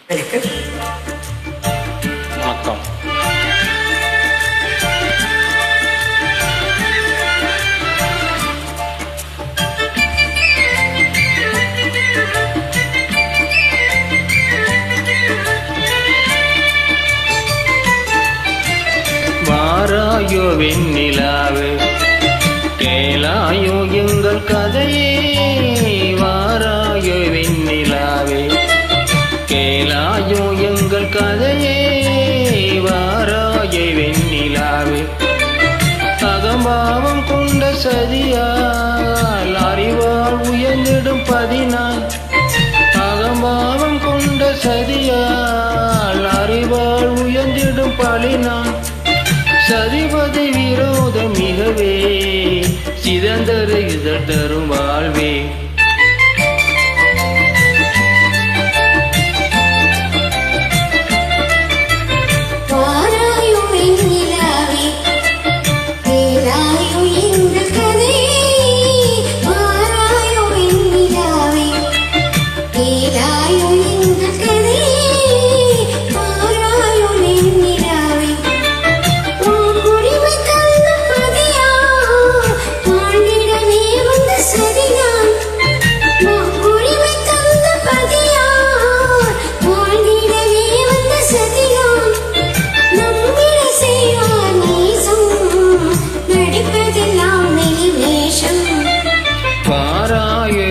வணக்கம். வாராயோ வெண்ணிலாவே, கேளாயோ எங்கள் கதையே. வாராயோ வெண்ணிலாவே, கேளாயோ எங்கள் கதையே. வாராயோ வெண்ணிலாவே, அகம்பாவம் கொண்ட சதியால் அறிவால் உயர்ந்திடும் பதினான். அகம்பாவம் கொண்ட சதியால் அறிவால் உயர்ந்திடும் பழினான். சதிபதி விரோதம் மிகவே சிதந்தர இதழ் தரும் வாழ்வே.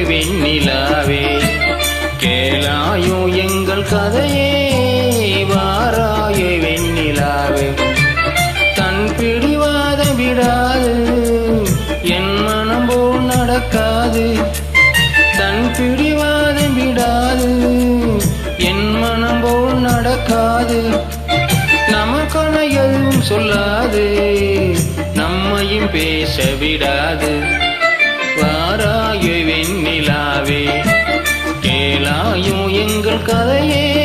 வெண்ணிலாவே, கேளாயோ எங்கள் கதையே. வாராயோ வெண்ணிலாவே, தன் பிடிவாதம் விடாது, என் மனம் போல் நடக்காது. தன் பிடிவாதம் விடாது, என் மனம் போல் நடக்காது. நமக்கான எதுவும் சொல்லாது, நம்மையும் பேச விடாது. வாராயோ வெண்ணிலாவே, கேளாயோ எங்கள் கதையே.